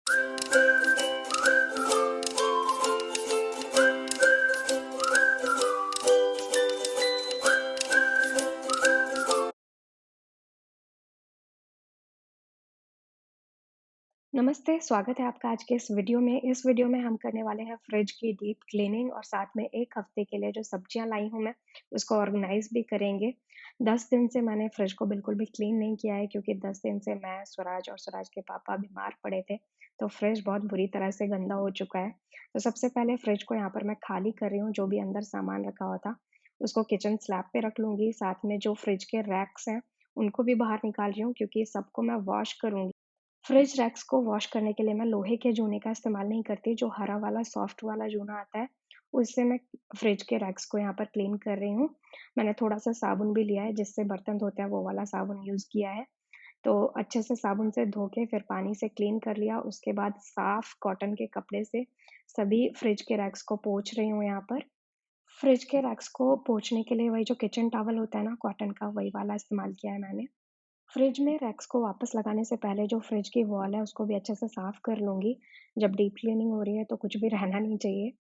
नमस्ते, स्वागत है आपका आज के इस वीडियो में। इस वीडियो में हम करने वाले हैं फ्रिज की डीप क्लीनिंग और साथ में 1 हफ्ते के लिए जो सब्जियाँ लाई हूँ मैं, उसको ऑर्गेनाइज़ भी करेंगे। 10 दिन से मैंने फ्रिज को बिल्कुल भी क्लीन नहीं किया है क्योंकि 10 दिन से मैं, स्वराज और स्वराज के पापा बीमार पड़े थे, तो फ्रिज बहुत बुरी तरह से गंदा हो चुका है। तो सबसे पहले फ्रिज को यहाँ पर मैं खाली कर रही हूँ, जो भी अंदर सामान रखा हुआ था, उसको किचन स्लैब पे रख लूँगी। साथ में जो फ्रिज के रैक्स हैं, उनको भी बाहर निकाल रही हूँ क्योंकि सबको मैं वॉश करूँगी। फ्रिज रैक्स को वॉश करने के लिए मैं लोहे के जूने का इस्तेमाल नहीं करती, जो हरा वाला सॉफ्ट वाला जूना आता है, उससे मैं फ्रिज के रैक्स को यहाँ पर क्लीन कर रही हूँ। मैंने थोड़ा-सा साबुन भी लिया है, जिससे बर्तन धोते हैं, वो वाला साबुन यूज़ किया है। तो अच्छे से साबुन से धो के फिर पानी से क्लीन कर लिया, उसके बाद साफ कॉटन के कपड़े से सभी फ्रिज के रैक्स को पोंछ रही हूँ यहाँ पर। फ्रिज के रैक्स को पोंछने के लिए वही जो किचन टॉवल होता है ना कॉटन का, वही वाला इस्तेमाल किया है मैंने। फ्रिज में रैक्स को वापस लगाने से पहले जो फ्रिज की वॉल है उसको भी अच्छे से साफ कर लूँगी। जब डीप क्लीनिंग हो रही है तो कुछ भी रहना नहीं चाहिए।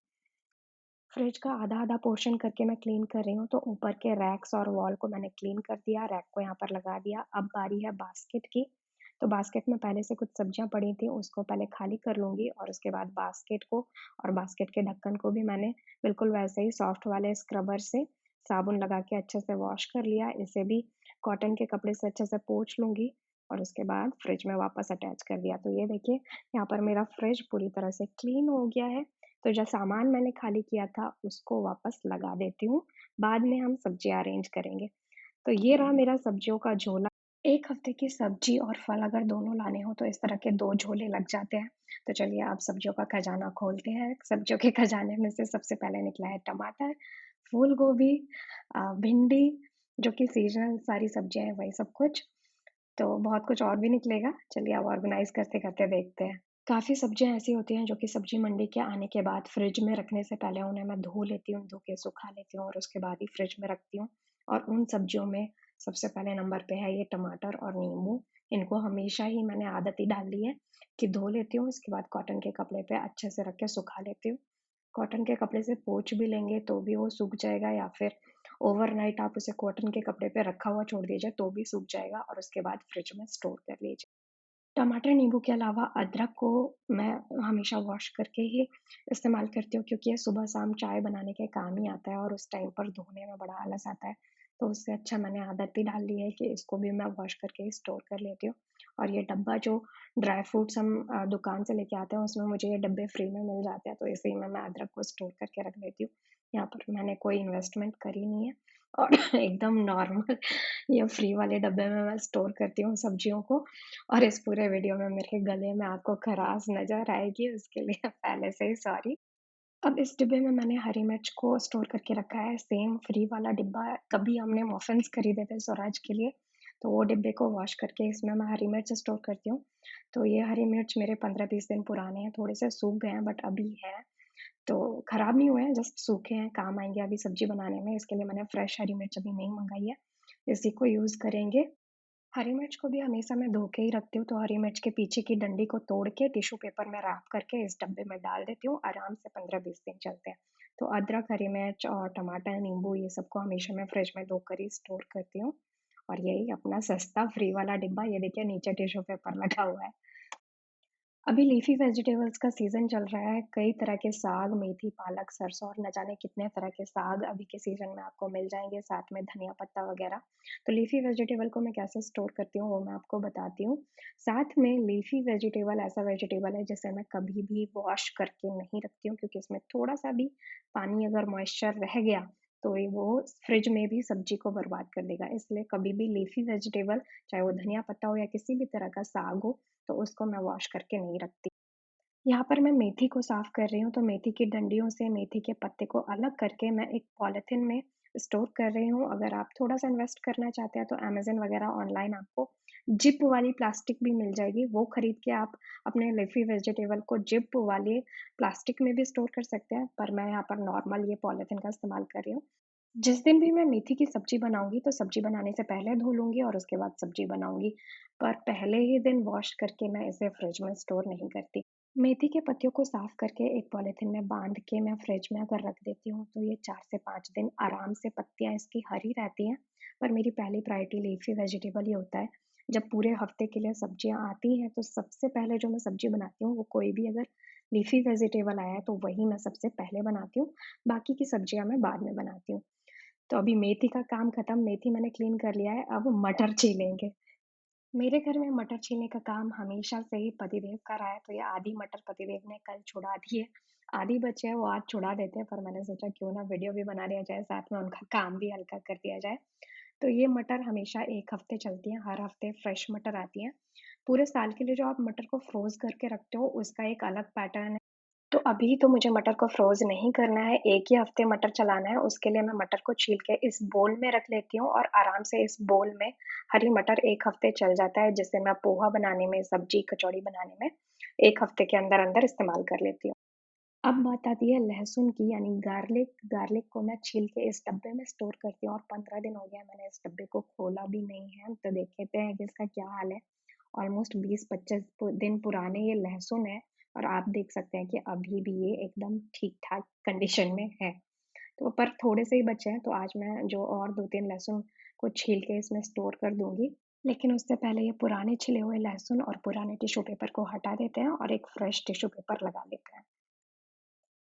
फ्रिज का आधा-आधा पोर्शन करके मैं क्लीन कर रही हूँ, तो ऊपर के रैक्स और वॉल को मैंने क्लीन कर दिया, रैक को यहाँ पर लगा दिया। अब बारी है बास्केट की, तो बास्केट में पहले से कुछ सब्जियाँ पड़ी थी, उसको पहले खाली कर लूँगी और उसके बाद बास्केट को और बास्केट के ढक्कन को भी मैंने बिल्कुल वैसे ही सॉफ्ट वाले स्क्रबर से साबुन लगा के अच्छे से वॉश कर लिया। इसे भी कॉटन के कपड़े से अच्छे से पोंछ लूँगी और उसके बाद फ्रिज में वापस अटैच कर दिया। तो ये देखिए, यहाँ पर मेरा फ्रिज पूरी तरह से क्लीन हो गया है। तो जो सामान मैंने खाली किया था, उसको वापस लगा देती हूँ, बाद में हम सब्जियाँ अरेंज करेंगे। तो ये रहा मेरा सब्जियों का झोला। 1 हफ्ते की सब्जी और फल अगर दोनों लाने हों, तो इस तरह के 2 झोले लग जाते हैं। तो चलिए अब सब्जियों का खजाना खोलते हैं। सब्जियों के खजाने में से सबसे पहले निकला है टमाटर, फूल गोभी, भिंडी, जो कि सीज़नल सारी सब्जियाँ हैं, वही सब कुछ। तो बहुत कुछ और भी निकलेगा। चलिए अब ऑर्गनाइज़ करते-करते देखते हैं। काफ़ी सब्जियाँ ऐसी होती हैं जो कि सब्ज़ी मंडी के आने के बाद फ्रिज में रखने से पहले उन्हें मैं धो लेती हूँ, धो के सुखा लेती हूँ और उसके बाद ही फ्रिज में रखती हूँ। और उन सब्जियों में सबसे पहले नंबर पे है ये टमाटर और नींबू। इनको हमेशा ही मैंने आदत ही डाल ली है कि धो लेती हूँ, उसके बाद कॉटन के कपड़े पे अच्छे से रख के सुखा लेती हूँ। कॉटन के कपड़े से पोंछ भी लेंगे तो भी वो सूख जाएगा या फिर ओवरनाइट आप उसे कॉटन के कपड़े पे रखा हुआ छोड़ दीजिए तो भी सूख जाएगा और उसके बाद फ्रिज में स्टोर कर लीजिए। टमाटर, नींबू के अलावा अदरक को मैं हमेशा वॉश करके ही इस्तेमाल करती हूँ क्योंकि ये सुबह-शाम चाय बनाने के काम ही आता है और उस टाइम पर धोने में बड़ा आलस आता है। तो उससे अच्छा मैंने आदत ही डाल ली है कि इसको भी मैं वॉश करके ही स्टोर कर लेती हूँ। और ये डब्बा जो ड्राई फ्रूट्स हम दुकान से लेके आते हैं उसमें मुझे ये डब्बे फ्री में मिल जाते हैं तो इसी में मैं अदरक को स्टोर करके रख देती हूँ। यहाँ पर मैंने कोई इन्वेस्टमेंट करी नहीं है और एकदम नॉर्मल ये फ्री वाले डब्बे में मैं स्टोर करती हूँ सब्जियों को। और इस पूरे वीडियो में मेरे गले में आपको खराश नज़र आएगी, उसके लिए पहले से ही सॉरी। अब इस डिब्बे में मैंने हरी मिर्च को स्टोर करके रखा है, सेम फ्री वाला डिब्बा है। कभी हमने मफ़िन्स खरीदे थे स्वराज के लिए, तो वो डिब्बे को वॉश करके इसमें मैं हरी मिर्च स्टोर करती हूँ। तो ये हरी मिर्च मेरे 15-20 दिन पुराने हैं, थोड़े से सूख गए हैं बट अभी हैं, तो खराब नहीं हुए हैं, जस्ट सूखे हैं, काम आएँगे अभी सब्ज़ी बनाने में, इसके लिए मैंने फ्रेश हरी मिर्च अभी नहीं मँगाई है, इसी को यूज़ करेंगे। हरी मिर्च को भी हमेशा मैं धो के ही रखती हूँ, तो हरी मिर्च के पीछे की डंडी को तोड़ के टिश्यू पेपर में रैप करके इस डब्बे में डाल देती हूँ, आराम से 15-20 दिन चलते हैं। तो अदरक, हरी मिर्च और टमाटर, नींबू ये सबको हमेशा मैं फ्रिज में धोकर ही स्टोर करती हूँ। और यही अपना सस्ता फ्री वाला डिब्बा, ये देखिए नीचे टिश्यू पेपर लगा हुआ है। अभी लीफ़ी वेजिटेबल्स का सीज़न चल रहा है, कई तरह के साग, मेथी, पालक, सरसों और न जाने कितने तरह के साग अभी के सीज़न में आपको मिल जाएँगे, साथ में धनिया पत्ता वगैरह। तो लीफ़ी वेजिटेबल को मैं कैसे स्टोर करती हूँ, वो मैं आपको बताती हूँ। साथ में लीफ़ी वेजिटेबल ऐसा वेजिटेबल है जिसे मैं कभी भी वॉश करके नहीं रखती हूँ क्योंकि इसमें थोड़ा-सा भी पानी अगर मॉइस्चर रह गया, तो ये वो फ्रिज में भी सब्ज़ी को बर्बाद कर देगा। इसलिए कभी भी लीफ़ी वेजिटेबल, चाहे वो धनिया पत्ता हो या किसी भी तरह का साग हो, तो उसको मैं वॉश करके नहीं रखती। यहाँ पर मैं मेथी को साफ कर रही हूँ, तो मेथी की डंडियों से मेथी के पत्ते को अलग करके मैं एक पॉलिथीन में स्टोर कर रही हूँ। अगर आप थोड़ा-सा इन्वेस्ट करना चाहते हैं, तो अमेज़न वगैरह ऑनलाइन आपको जिप वाली प्लास्टिक भी मिल जाएगी, वो खरीद के आप अपने लीफ़ी वेजिटेबल को जिप वाले प्लास्टिक में भी स्टोर कर सकते हैं, पर मैं यहाँ पर नॉर्मल ये पॉलिथीन का इस्तेमाल कर रही हूँ। जिस दिन भी मैं मेथी की सब्ज़ी बनाऊँगी, तो सब्ज़ी बनाने से पहले धो लूँगी और उसके बाद सब्ज़ी बनाऊँगी, पर पहले ही दिन वॉश करके मैं इसे फ्रिज में स्टोर नहीं करती। मेथी के पत्तियों को साफ करके एक पॉलीथिन में बांध के मैं फ्रिज में अगर रख देती हूँ तो ये 4 से 5 दिन आराम से पत्तियाँ इसकी हरी रहती हैं। पर मेरी पहली प्रायोरिटी लीफी वेजिटेबल ही होता है। जब पूरे हफ्ते के लिए सब्जियाँ आती हैं तो सबसे पहले जो मैं सब्जी बनाती हूँ वो कोई भी अगर लीफी वेजिटेबल आया है तो वही मैं सबसे पहले बनाती हूँ। बाकी की सब्जियाँ मैं बाद में बनाती हूँ। तो अभी मेथी का काम खत्म, मेथी मैंने क्लीन कर लिया है, अब मटर छीलेंगे। मेरे घर में मटर छीलने का काम हमेशा से ही पतिदेव का रहा है, तो ये आधी मटर पतिदेव ने कल छुड़ा दी है। आधी बचे हैं, वो आज छुड़ा देते हैं, पर मैंने सोचा क्यों ना वीडियो भी बना लिया जाए, साथ में उनका काम भी हल्का कर दिया जाए। तो ये मटर हमेशा 1 हफ्ते चलती हैं, हर हफ्ते फ्रेश मटर आती हैं। पूरे साल के लिए जो आप मटर को फ्रोज़ करके रखते हो, उसका एक अलग पैटर्न है। तो अभी तो मुझे मटर को फ्रोज़ नहीं करना है, 1 ही हफ़्ते मटर चलाना है, उसके लिए मैं मटर को छील के इस बोल में रख लेती हूँ और आराम से इस बोल में हरी मटर 1 हफ़्ते चल जाता है, जिससे मैं पोहा बनाने में, सब्ज़ी, कचौड़ी बनाने में 1 हफ़्ते के अंदर-अंदर इस्तेमाल कर लेती हूँ। अब बात आती है लहसुन की यानी गार्लिक। गार्लिक को मैं छील के इस डब्बे में स्टोर करती हूँ और 15 दिन हो गया मैंने इस डब्बे को खोला भी नहीं है, तो देख लेते हैं कि इसका क्या हाल है। ऑलमोस्ट 20-25 दिन पुराने ये लहसुन है और आप देख सकते हैं कि अभी भी ये एकदम ठीक-ठाक कंडीशन में है। तो पर थोड़े से ही बचे हैं, तो आज मैं जो और 2-3 लहसुन को छील के इसमें स्टोर कर दूँगी। लेकिन उससे पहले ये पुराने छिले हुए लहसुन और पुराने टिश्यू पेपर को हटा देते हैं और एक फ्रेश टिश्यू पेपर लगा लेते हैं।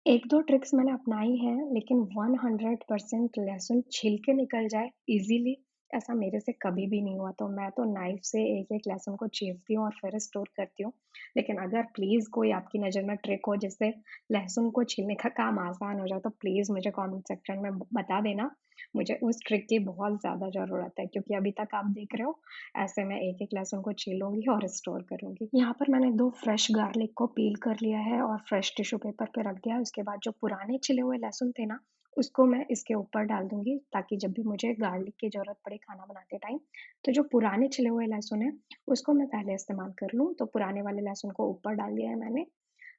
1-2 ट्रिक्स मैंने अपनाई हैं, लेकिन 100% लहसुन छिल के निकल जाए ईज़िली, ऐसा मेरे से कभी भी नहीं हुआ। तो मैं तो नाइफ़ से एक-एक लहसुन को चीरती हूँ और फिर स्टोर करती हूँ। लेकिन अगर प्लीज़ कोई आपकी नज़र में ट्रिक हो जिससे लहसुन को छीलने का काम आसान हो जाए, तो प्लीज़ मुझे कमेंट सेक्शन में बता देना। मुझे उस ट्रिक की बहुत ज़्यादा ज़रूरत है, क्योंकि अभी तक आप देख रहे हो, ऐसे मैं एक-एक लहसुन को छीलूँगी और स्टोर करूँगी। यहाँ पर मैंने 2 फ्रेश गार्लिक को पील कर लिया है और फ्रेश टिश्यू पेपर पे रख दिया है। उसके बाद जो पुराने छिले हुए लहसुन थे ना, उसको मैं इसके ऊपर डाल दूँगी, ताकि जब भी मुझे गार्लिक की ज़रूरत पड़े खाना बनाते टाइम, तो जो पुराने छिले हुए लहसुन हैं, उसको मैं पहले इस्तेमाल कर लूँ। तो पुराने वाले लहसुन को ऊपर डाल दिया है मैंने।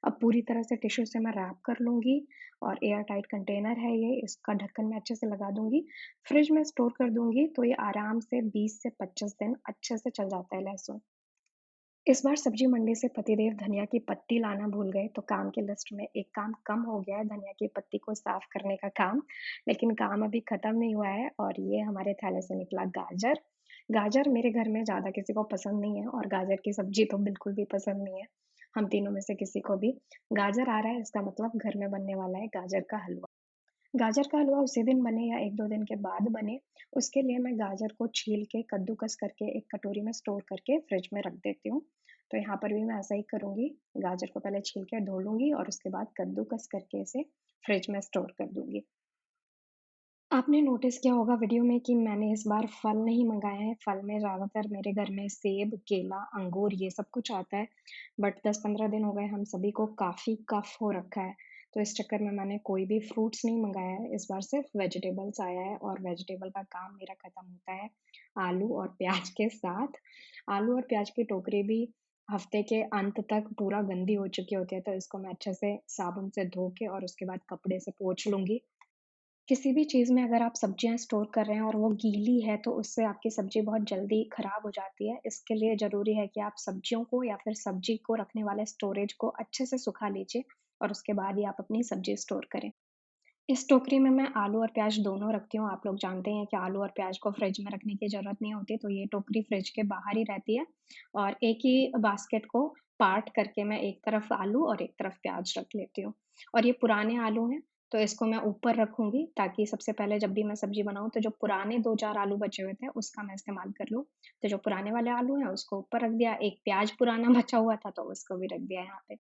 अब पूरी तरह से टिश्यू से मैं रैप कर लूँगी और एयर टाइट कंटेनर है ये, इसका ढक्कन मैं अच्छे से लगा दूँगी। फ्रिज में स्टोर कर दूँगी, तो ये आराम से 20 से 25 दिन अच्छे से चल जाता है लहसुन। इस बार सब्जी मंडी से पतिदेव धनिया की पत्ती लाना भूल गए, तो काम की लिस्ट में एक काम कम हो गया है, धनिया की पत्ती को साफ करने का काम। लेकिन काम अभी खत्म नहीं हुआ है और ये हमारे थैले से निकला गाजर। गाजर मेरे घर में ज़्यादा किसी को पसंद नहीं है और गाजर की सब्जी तो बिल्कुल भी पसंद नहीं है, हम तीनों में से किसी को भी। गाजर आ रहा है, इसका मतलब घर में बनने वाला है गाजर का हलवा। गाजर का हलवा उसी दिन बने या 1-2 दिन के बाद बने, उसके लिए मैं गाजर को छील के कद्दूकस करके एक कटोरी में स्टोर करके फ्रिज में रख देती हूँ। तो यहाँ पर भी मैं ऐसा ही करूँगी, गाजर को पहले छील के धो लूँगी और उसके बाद कद्दूकस करके इसे फ्रिज में स्टोर कर दूँगी। आपने नोटिस किया होगा वीडियो में कि मैंने इस बार फल नहीं मँगाए हैं, फल में ज़्यादातर मेरे घर में सेब, केला, अंगूर ये सब कुछ आता है। बट 10-15 दिन हो गए हम सभी को काफ़ी कफ़ हो रखा है, तो इस चक्कर में मैंने कोई भी फ्रूट्स नहीं मँगाया है, इस बार सिर्फ़ वेजिटेबल्स आया है और वेजिटेबल का काम मेरा खत्म होता है आलू और प्याज़ के साथ। आलू और प्याज़ की टोकरी भी हफ़्ते के अंत तक पूरा गंदी हो चुकी होती है, तो इसको मैं अच्छे से साबुन से धो के और उसके बाद कपड़े से पोंछ लूँगी। किसी भी चीज़ में अगर आप सब्जियाँ स्टोर कर रहे हैं और वो गीली है, तो उससे आपकी सब्ज़ी बहुत जल्दी खराब हो जाती है। इसके लिए ज़रूरी है कि आप सब्जियों को या फिर सब्ज़ी को रखने वाले स्टोरेज को अच्छे से सुखा लीजिए और उसके बाद ही आप अपनी सब्ज़ी स्टोर करें। इस टोकरी में मैं आलू और प्याज़ दोनों रखती हूँ। आप लोग जानते हैं कि आलू और प्याज़ को फ्रिज में रखने की ज़रूरत नहीं होती, तो ये टोकरी फ्रिज के बाहर ही रहती है और एक ही बास्केट को पार्ट करके मैं एक तरफ आलू और एक तरफ प्याज़ रख लेती हूँ। और ये पुराने आलू हैं, तो इसको मैं ऊपर रखूँगी ताकि सबसे पहले जब भी मैं सब्ज़ी बनाऊँ, तो जो पुराने 2-4 आलू बचे हुए थे, उसका मैं इस्तेमाल कर लूँ। तो जो पुराने वाले आलू हैं, उसको ऊपर रख दिया, एक प्याज़ पुराना बचा हुआ था, तो उसको भी रख दिया यहाँ पे।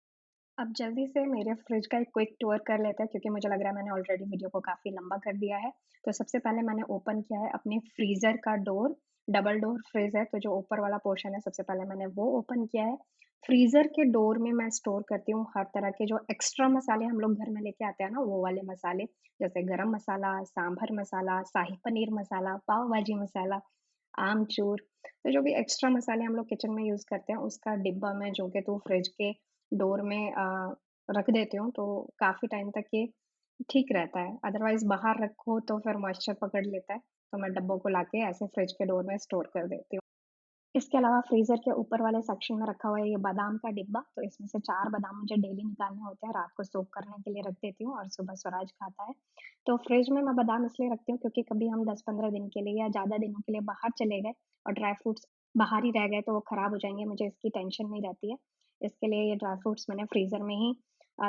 अब जल्दी से मेरे फ्रिज का एक क्विक टूर कर लेते हैं, क्योंकि मुझे लग रहा है मैंने ऑलरेडी वीडियो को काफ़ी लंबा कर दिया है। तो सबसे पहले मैंने ओपन किया है अपने फ्रीज़र का डोर, डबल डोर फ्रिज है, तो जो ऊपर वाला पोर्शन है सबसे पहले मैंने वो ओपन किया है। फ्रीज़र के डोर में मैं स्टोर करती हूँ हर तरह के जो एक्स्ट्रा मसाले हम लोग घर में लेके आते हैं ना, वो वाले मसाले, जैसे गरम मसाला, सांभर मसाला, शाही पनीर मसाला, पाव भाजी मसाला, आमचूर। तो जो भी एक्स्ट्रा मसाले हम लोग किचन में यूज़ करते हैं, उसका डिब्बा मैं जो कि तो फ्रिज के डोर में रख देती हूँ, तो काफ़ी टाइम तक ये ठीक रहता है। अदरवाइज़ बाहर रखो तो फिर मॉइस्चर पकड़ लेता है, तो मैं डब्बों को लाके ऐसे फ्रिज के डोर में स्टोर कर देती हूँ। इसके अलावा फ्रीज़र के ऊपर वाले सेक्शन में रखा हुआ है ये बादाम का डिब्बा, तो इसमें से 4 बादाम मुझे डेली निकालने होते हैं, रात को सोक करने के लिए रख देती हूँ और सुबह स्वराज खाता है। तो फ्रिज में मैं बादाम इसलिए रखती हूँ क्योंकि कभी हम 10-15 दिन के लिए या ज़्यादा दिनों के लिए बाहर चले गए और ड्राई फ्रूट्स बाहर ही रह गए तो वो खराब हो जाएँगे, मुझे इसकी टेंशन नहीं रहती है। इसके लिए ये ड्राई फ्रूट्स मैंने फ्रीज़र में ही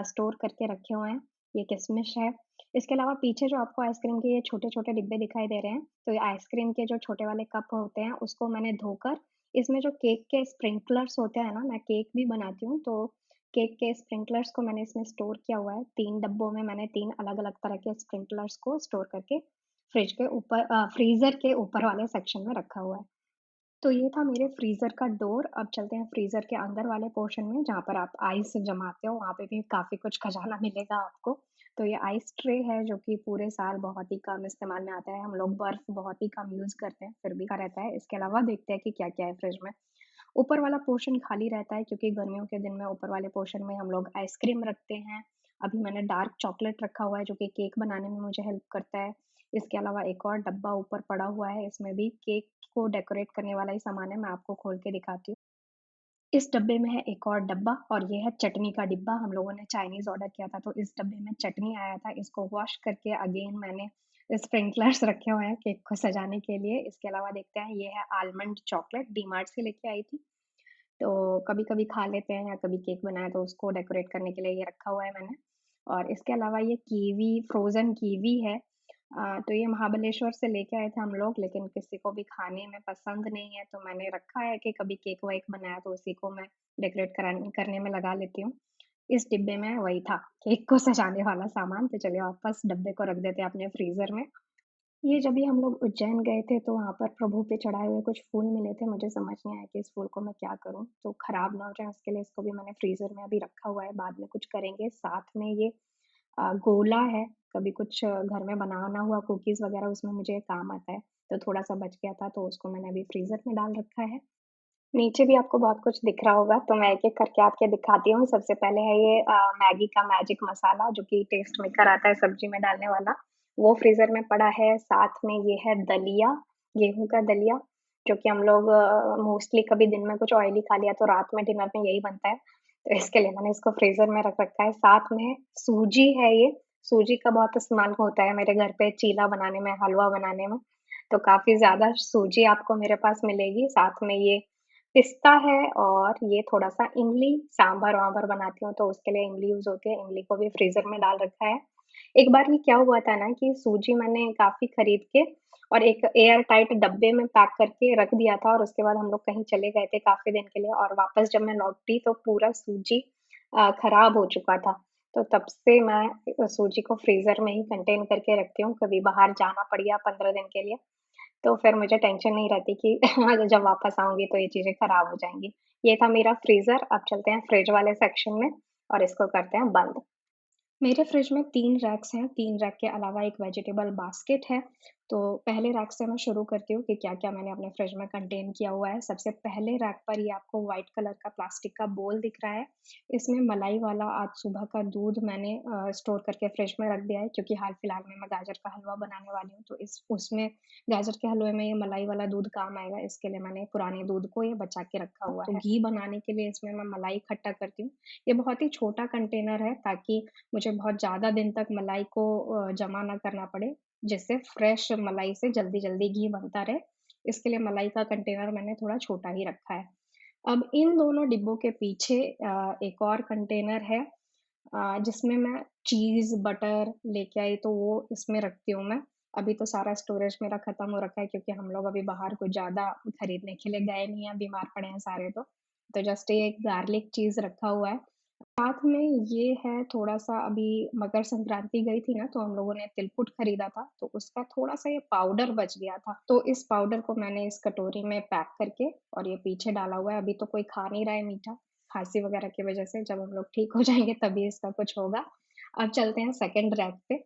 स्टोर करके रखे हुए हैं। ये किशमिश है। इसके अलावा पीछे जो आपको आइसक्रीम के ये छोटे-छोटे डिब्बे दिखाई दे रहे हैं, तो ये आइसक्रीम के जो छोटे वाले कप होते हैं, उसको मैंने धोकर इसमें जो केक के स्प्रिंकलर्स होते हैं ना, मैं केक भी बनाती हूँ, तो केक के स्प्रिंकलर्स को मैंने इसमें स्टोर किया हुआ है। 3 डब्बों में मैंने 3 अलग-अलग तरह के स्प्रिंकलर्स को स्टोर करके फ्रीज़र के ऊपर वाले सेक्शन में रखा हुआ है। तो ये था मेरे फ्रीज़र का डोर। अब चलते हैं फ्रीज़र के अंदर वाले पोर्शन में, जहाँ पर आप आइस जमाते हो, वहाँ पे भी काफ़ी कुछ खजाना मिलेगा आपको। तो ये आइस ट्रे है, जो कि पूरे साल बहुत ही कम इस्तेमाल में आता है। हम लोग बर्फ़ बहुत ही कम यूज़ करते हैं, फिर भी का रहता है। इसके अलावा देखते हैं कि क्या-क्या है फ्रिज में। ऊपर वाला पोर्शन खाली रहता है क्योंकि गर्मियों के दिन में ऊपर वाले पोर्शन में हम लोग आइसक्रीम रखते हैं। अभी मैंने डार्क चॉकलेट रखा हुआ है जो कि केक बनाने में मुझे हेल्प करता है। इसके अलावा एक और डब्बा ऊपर पड़ा हुआ है, इसमें भी केक को डेकोरेट करने वाला ही सामान है, मैं आपको खोल के दिखाती हूँ। इस डब्बे में है एक और डब्बा और ये है चटनी का डिब्बा। हम लोगों ने चाइनीज़ ऑर्डर किया था तो इस डब्बे में चटनी आया था। इसको वॉश करके अगेन मैंने स्प्रिंकलर्स रखे हुए हैं केक को सजाने के लिए। इसके अलावा देखते हैं, ये है आलमंड चॉकलेट, डीमार्ट से लेके आई थी। तो कभी-कभी खा लेते हैं या कभी केक बनाया तो उसको डेकोरेट करने के लिए ये रखा हुआ है मैंने। और इसके अलावा ये कीवी, फ्रोज़न कीवी है। तो ये महाबलेश्वर से लेके आए थे हम लोग, लेकिन किसी को भी खाने में पसंद नहीं है, तो मैंने रखा है कि कभी केक-वेक बनाया तो उसी को मैं डेकोरेट कराने करने में लगा लेती हूँ। इस डिब्बे में वही था, केक को सजाने वाला सामान। तो चलिए वापस डब्बे को रख देते हैं अपने फ्रीज़र में। ये जब भी हम लोग उज्जैन गए थे तो वहाँ पर प्रभु पे चढ़ाए हुए कुछ फूल मिले थे, मुझे समझ नहीं आया कि इस फूल को मैं क्या करूँ? तो खराब ना हो जाए उसके लिए इसको भी मैंने फ्रीज़र में अभी रखा हुआ है, बाद में कुछ करेंगे। साथ में ये गोला है, कभी कुछ घर में बनाना हुआ कुकीज़ वग़ैरह उसमें मुझे काम आता है, तो थोड़ा-सा बच गया था तो उसको मैंने अभी फ्रीज़र में डाल रखा है। नीचे भी आपको बहुत कुछ दिख रहा होगा, तो मैं एक-एक करके आपको दिखाती हूँ। सबसे पहले है ये मैगी का मैजिक मसाला जो कि टेस्ट मेकर आता है सब्ज़ी में डालने वाला, वो फ्रीज़र में पड़ा है। साथ में ये है दलिया, गेहूँ का दलिया, जो कि हम लोग मोस्टली कभी दिन में कुछ ऑयली खा लिया तो रात में डिनर में यही बनता है, तो इसके लिए मैंने इसको फ्रीज़र में रख रखा है। साथ में सूजी है ये, सूजी का बहुत इस्तेमाल होता है मेरे घर पे चीला बनाने में, हलवा बनाने में, तो काफ़ी ज़्यादा सूजी आपको मेरे पास मिलेगी। साथ में ये पिस्ता है और ये थोड़ा-सा इमली, सांभर-वाभर बनाती हूँ तो उसके लिए इमली यूज़ होती है, इमली को भी फ्रीज़र में डाल रखा है। एक बार ये क्या हुआ था ना कि सूजी मैंने काफ़ी खरीद के और एक एयर टाइट डब्बे में पैक करके रख दिया था और उसके बाद हम लोग कहीं चले गए थे काफ़ी दिन के लिए और वापस जब मैं लौटी तो पूरा सूजी खराब हो चुका था। तो तब से मैं सूजी को फ्रीज़र में ही कंटेन करके रखती हूँ, कभी बाहर जाना पड़ गया 15 दिन के लिए तो फिर मुझे टेंशन नहीं रहती कि जब वापस आऊँगी तो ये चीज़ें खराब हो जाएँगी। ये था मेरा फ्रीज़र, अब चलते हैं फ्रिज वाले सेक्शन में और इसको करते हैं बंद। मेरे फ्रिज में 3 रैक्स हैं, 3 रैक के अलावा एक वेजिटेबल बास्केट है। तो पहले रैक से मैं शुरू करती हूँ कि क्या-क्या मैंने अपने फ्रिज में कंटेन किया हुआ है। सबसे पहले रैक पर ये आपको व्हाइट कलर का प्लास्टिक का बोल दिख रहा है। इसमें मलाई वाला आज सुबह का दूध मैंने स्टोर करके फ्रिज में रख दिया है क्योंकि हाल-फिलहाल में मैं गाजर का हलवा बनाने वाली हूँ, तो इस उसमें गाजर के हलवे में ये मलाई वाला दूध काम आएगा, इसके लिए मैंने पुराने दूध को ये बचा के रखा हुआ है। तो घी बनाने के लिए इसमें मैं मलाई इकट्ठा करती हूँ। ये बहुत ही छोटा कंटेनर है ताकि मुझे बहुत ज़्यादा दिन तक मलाई को जमा ना करना पड़े, जिससे फ्रेश मलाई से जल्दी-जल्दी घी बनता रहे। इसके लिए मलाई का कंटेनर मैंने थोड़ा छोटा ही रखा है। अब इन दोनों डिब्बों के पीछे एक और कंटेनर है जिसमें मैं चीज़, बटर लेके आई तो वो इसमें रखती हूँ मैं। अभी तो सारा स्टोरेज मेरा खत्म हो रखा है क्योंकि हम लोग अभी बाहर कुछ ज़्यादा खरीदने के लिए गए नहीं हैं, बीमार पड़े हैं सारे तो। तो जस्ट ये एक गार्लिक चीज़ रखा हुआ है। साथ में ये है थोड़ा-सा अभी मकर संक्रांति गई थी ना, तो हम लोगों ने तिलकुट खरीदा था, तो उसका थोड़ा-सा ये पाउडर बच गया था। तो इस पाउडर को मैंने इस कटोरी में पैक करके और ये पीछे डाला हुआ है। अभी तो कोई खा नहीं रहा है मीठा, खाँसी वगैरह की वजह से। जब हम लोग ठीक हो जाएँगे तभी इसका कुछ होगा। अब चलते हैं सेकंड रैक पे।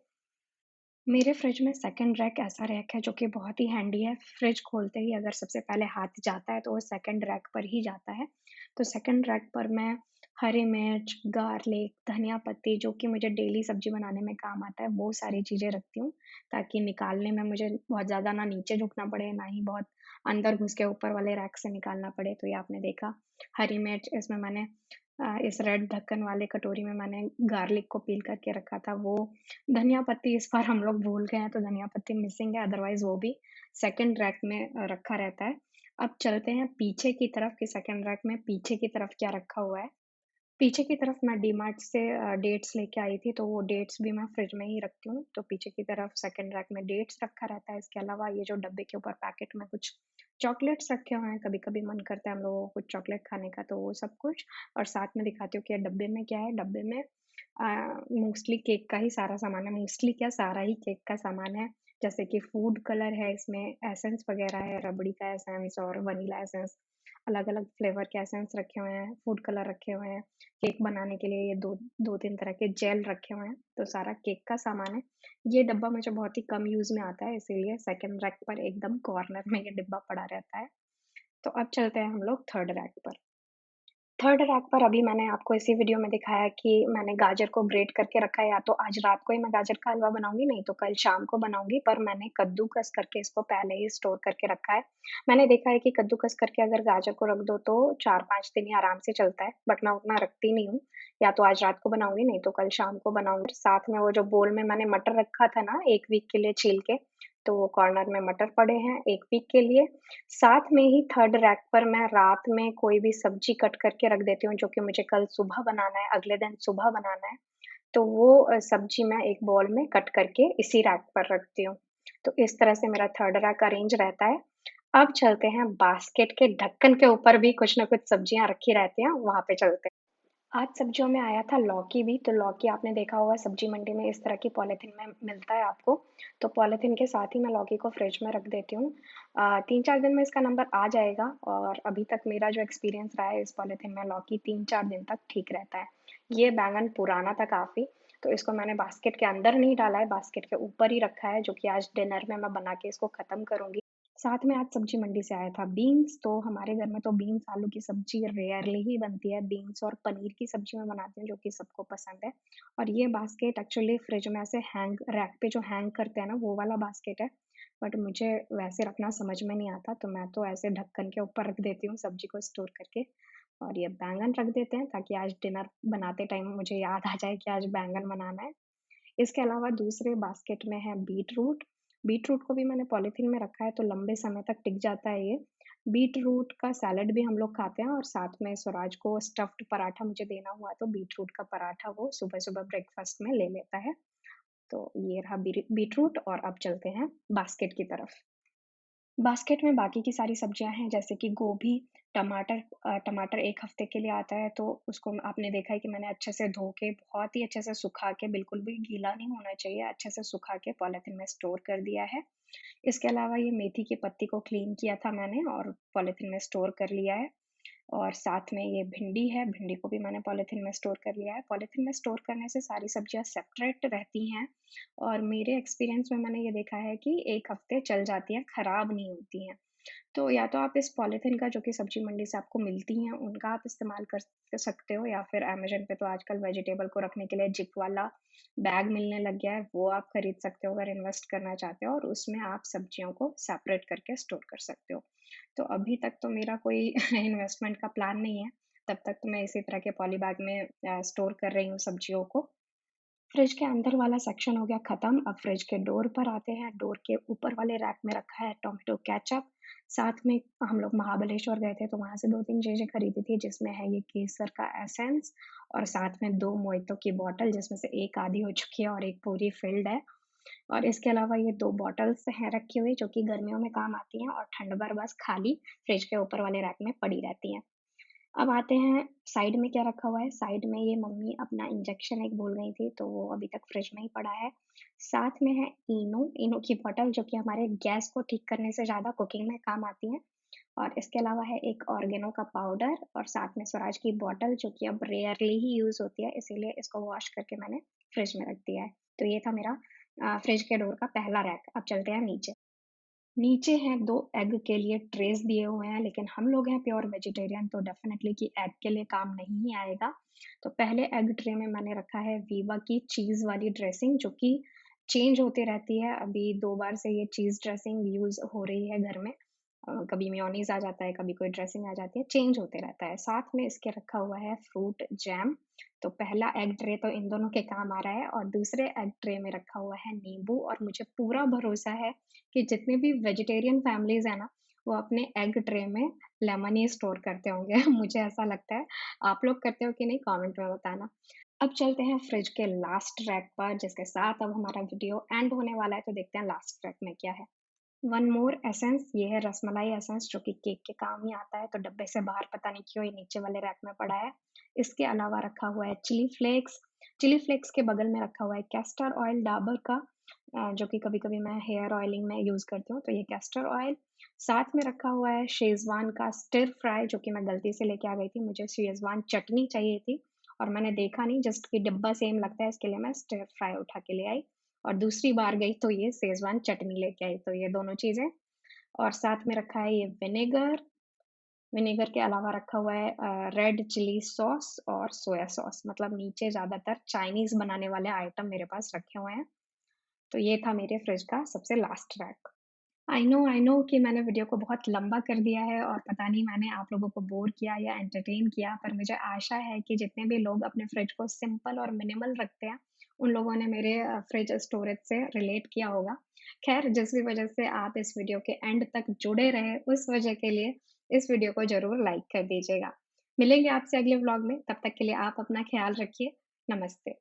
मेरे फ्रिज में सेकंड रैक ऐसा रैक है जो कि बहुत ही हैंडी है। फ्रिज खोलते ही अगर सबसे पहले हाथ जाता है तो वो सेकंड रैक पर ही जाता है। तो सेकंड रैक पर मैं हरी मिर्च, गार्लिक, धनिया पत्ती जो कि मुझे डेली सब्ज़ी बनाने में काम आता है, वो सारी चीज़ें रखती हूँ, ताकि निकालने में मुझे बहुत ज़्यादा ना नीचे झुकना पड़े, ना ही बहुत अंदर घुस के ऊपर वाले रैक से निकालना पड़े। तो ये आपने देखा, हरी मिर्च इसमें मैंने इस रेड ढक्कन वाले कटोरी में मैंने गार्लिक को पील करके रखा था वो। धनिया पत्ती इस बार हम लोग भूल गए हैं, तो धनिया पत्ती मिसिंग है, अदरवाइज़ वो भी सेकंड रैक में रखा रहता है। अब चलते हैं पीछे की तरफ कि सेकंड रैक में पीछे की तरफ क्या रखा हुआ है। पीछे की तरफ मैं डीमार्ट से डेट्स लेके आई थी, तो वो डेट्स भी मैं फ्रिज में ही रखती हूँ। तो पीछे की तरफ सेकंड रैक में डेट्स रखा रहता है। इसके अलावा ये जो डब्बे के ऊपर पैकेट में कुछ चॉकलेट्स रखे हुए हैं, कभी-कभी मन करता है हम लोगों को कुछ चॉकलेट खाने का, तो वो सब कुछ। और साथ में दिखाती हूँ कि डब्बे में क्या है, डब्बे में मोस्टली केक का ही सारा सामान है, मोस्टली क्या सारा ही केक का सामान है। जैसे कि फूड कलर है इसमें, एसेंस वगैरह है, रबड़ी का एसेंस और वनीला एसेंस, अलग-अलग फ्लेवर के एसेंस रखे हुए हैं, फूड कलर रखे हुए हैं। केक बनाने के लिए ये 2-3 तरह के जेल रखे हुए हैं, तो सारा केक का सामान है। ये डब्बा मुझे बहुत ही कम यूज़ में आता है, इसीलिए सेकंड रैक पर एकदम कॉर्नर में ये डिब्बा पड़ा रहता है। तो अब चलते हैं हम लोग थर्ड रैक पर। थर्ड रैक पर अभी मैंने आपको इसी वीडियो में दिखाया कि मैंने गाजर को ग्रेट करके रखा है, या तो आज रात को ही मैं गाजर का हलवा बनाऊँगी, नहीं तो कल शाम को बनाऊँगी, पर मैंने कद्दूकस करके इसको पहले ही स्टोर करके रखा है। मैंने देखा है कि कद्दूकस करके अगर गाजर को रख दो तो 4-5 दिन ही आराम से चलता है, बट मैं उतना रखती नहीं हूँ। या तो आज रात को बनाऊँगी, नहीं तो कल शाम को बनाऊँगी। साथ में वो जो बोल में मैंने मटर रखा था ना 1 वीक के लिए छील के, तो वो कॉर्नर में मटर पड़े हैं 1 वीक के लिए। साथ में ही थर्ड रैक पर मैं रात में कोई भी सब्ज़ी कट करके रख देती हूँ, जो कि मुझे कल सुबह बनाना है, अगले दिन सुबह बनाना है। तो वो सब्ज़ी मैं एक बाउल में कट करके इसी रैक पर रखती हूँ। तो इस तरह से मेरा थर्ड रैक अरेंज रहता है। अब चलते हैं बास्केट के ढक्कन के ऊपर भी कुछ न कुछ सब्ज़ियाँ रखी रहती हैं, वहाँ पे चलते हैं। आज सब्जियों में आया था लौकी भी, तो लौकी आपने देखा होगा सब्जी मंडी में इस तरह की पॉलीथीन में मिलता है आपको, तो पॉलीथीन के साथ ही मैं लौकी को फ्रिज में रख देती हूँ। 3-4 दिन में इसका नंबर आ जाएगा और अभी तक मेरा जो एक्सपीरियंस रहा है इस पॉलीथीन में लौकी 3-4 दिन तक ठीक रहता है। ये बैंगन पुराना था काफ़ी, तो इसको मैंने बास्केट के अंदर नहीं डाला है, बास्केट के ऊपर ही रखा है, जो कि आज डिनर में मैं बना के इसको खत्म करूँगी। साथ में आज सब्जी मंडी से आया था बीन्स, तो हमारे घर में तो बीन्स आलू की सब्जी रेयरली ही बनती है। बीन्स और पनीर की सब्जी मैं बनाती हूँ, जो कि सबको पसंद है। और ये बास्केट एक्चुअली फ्रिज में ऐसे हैंग रैक पे जो हैंग करते हैं ना, वो वाला बास्केट है। बट मुझे वैसे रखना समझ में नहीं आता, तो मैं तो ऐसे ढक्कन के ऊपर रख देती हूँ सब्जी को स्टोर करके। और ये बैंगन रख देते हैं ताकि आज डिनर बनाते टाइम मुझे याद आ जाए कि आज बैंगन बनाना है। इसके अलावा दूसरे बास्केट में है बीटरूट। बीटरूट को भी मैंने पॉलीथीन में रखा है तो लंबे समय तक टिक जाता है ये। बीटरूट का सैलेड भी हम लोग खाते हैं और साथ में स्वराज को स्टफ़्ड पराठा मुझे देना हुआ तो बीटरूट का पराठा वो सुबह-सुबह ब्रेकफ़ास्ट में ले लेता है। तो ये रहा बीटरूट और अब चलते हैं बास्केट की तरफ। बास्केट में बाकी की सारी सब्जियाँ हैं जैसे कि गोभी, टमाटर 1 हफ़्ते के लिए आता है तो उसको आपने देखा है कि मैंने अच्छे से धो के बहुत ही अच्छे से सुखा के बिल्कुल भी गीला नहीं होना चाहिए, अच्छे से सुखा के पॉलीथीन में स्टोर कर दिया है। इसके अलावा ये मेथी की पत्ती को क्लीन किया था मैंने और पॉलीथीन में स्टोर कर लिया है। और साथ में ये भिंडी है, भिंडी को भी मैंने पॉलीथीन में स्टोर कर लिया है। पॉलीथीन में स्टोर करने से सारी सब्जियाँ सेपरेट रहती हैं और मेरे एक्सपीरियंस में मैंने ये देखा है कि 1 हफ़्ते चल जाती हैं, खराब नहीं होती हैं। तो या तो आप इस पॉलीथीन का जो कि सब्जी मंडी से आपको मिलती हैं, उनका आप इस्तेमाल कर सकते हो या फिर अमेज़न पे तो आजकल वेजिटेबल को रखने के लिए जिप वाला बैग मिलने लग गया है, वो आप खरीद सकते हो अगर इन्वेस्ट करना चाहते हो और उसमें आप सब्जियों को सेपरेट करके स्टोर कर सकते हो। तो अभी तक तो मेरा कोई इन्वेस्टमेंट का प्लान नहीं है, तब तक तो मैं इसी तरह के पॉली बैग में स्टोर कर रही हूँ सब्जियों को। फ्रिज के अंदर वाला सेक्शन हो गया खत्म, अब फ्रिज के डोर पर आते हैं। डोर के ऊपर वाले रैक में रखा है टोमेटो केचअप, साथ में हम लोग महाबलेश्वर गए थे तो वहाँ से 2-3 चीज़ें खरीदी थी जिसमें है ये केसर का एसेंस और साथ में 2 मोइतो की बॉटल जिसमें से एक आधी हो चुकी है और एक पूरी फिल्ड है। और इसके अलावा ये 2 बॉटल्स हैं रखी हुई जो कि गर्मियों में काम आती हैं और ठंड भर बस खाली फ्रिज के ऊपर वाले रैक में पड़ी रहती हैं। अब आते हैं साइड में क्या रखा हुआ है, साइड में ये मम्मी अपना इंजेक्शन एक भूल गई थी, तो वो अभी तक फ्रिज में ही पड़ा है। साथ में है इनो, इनो की बॉटल जो कि हमारे गैस को ठीक करने से ज़्यादा कुकिंग में काम आती है। और इसके अलावा है एक ऑर्गेनो का पाउडर और साथ में स्वराज की बॉटल जो कि अब रेयरली ही यूज़ होती है, इसीलिए इसको वॉश करके मैंने फ्रिज में रख दिया है। तो ये था मेरा फ्रिज के डोर का पहला रैक। अब चलते हैं नीचे। नीचे हैं 2 एग के लिए ट्रेस दिए हुए हैं, लेकिन हम लोग हैं प्योर वेजिटेरियन तो डेफ़िनेटली कि एग के लिए काम नहीं ही आएगा। तो पहले एग ट्रे में मैंने रखा है वीवा की चीज़ वाली ड्रेसिंग जो कि चेंज होती रहती है। अभी 2 बार से ये चीज़ ड्रेसिंग यूज़ हो रही है घर में। कभी मेयोनीज़ आ जाता है, कभी कोई ड्रेसिंग आ जाती है, चेंज होते रहता है। साथ में इसके रखा हुआ है फ्रूट जैम। तो पहला एग ट्रे तो इन दोनों के काम आ रहा है और दूसरे एग ट्रे में रखा हुआ है नींबू और मुझे पूरा भरोसा है कि जितने भी वेजिटेरियन फैमिलीज़ हैं ना, वो अपने एग ट्रे में लेमन ही स्टोर करते होंगे। मुझे ऐसा लगता है। आप लोग करते हो कि नहीं कमेंट में बताना। अब चलते हैं फ्रिज के लास्ट रैक पर जिसके साथ अब हमारा वीडियो एंड होने वाला है, तो देखते हैं लास्ट रैक में क्या है। वन मोर एसेंस ये है रसमलाई एसेंस जो कि केक के काम ही आता है, तो डब्बे से बाहर पता नहीं क्यों ये नीचे वाले रैक में पड़ा है। इसके अलावा रखा हुआ है चिली फ्लेक्स के बगल में रखा हुआ है कैस्टर ऑयल डाबर का जो कि कभी-कभी मैं हेयर ऑयलिंग में यूज़ करती हूँ, तो ये कैस्टर ऑयल। साथ में रखा हुआ है शेज़वान का स्टिर फ्राई जो कि मैं गलती से लेके आ गई थी, मुझे शेज़वान चटनी चाहिए थी और मैंने देखा नहीं जस्ट कि डिब्बा सेम लगता है इसके लिए मैं स्टिर फ्राई उठा के ले आई। और दूसरी बार गई तो ये शेज़वान चटनी लेके आई, तो ये दोनों चीज़ें और साथ में रखा है ये विनेगर के अलावा रखा हुआ है रेड चिली सॉस और सोया सॉस मतलब नीचे ज़्यादातर चाइनीज़ बनाने वाले आइटम मेरे पास रखे हुए हैं। तो ये था मेरे फ्रिज का सबसे लास्ट रैक। आई नो कि मैंने वीडियो को बहुत लंबा कर दिया है और पता नहीं मैंने आप लोगों को बोर किया या एंटरटेन किया, पर मुझे आशा है कि जितने भी लोग अपने फ्रिज को सिंपल और मिनिमल रखते हैं, उन लोगों ने मेरे फ्रिज स्टोरेज से रिलेट किया होगा। ख़ैर जिस भी वजह से आप इस वीडियो के एंड तक जुड़े रहे, उस वजह के लिए इस वीडियो को ज़रूर लाइक कर दीजिएगा। मिलेंगे आपसे अगले व्लॉग में, तब तक के लिए आप अपना ख़्याल रखिए। नमस्ते।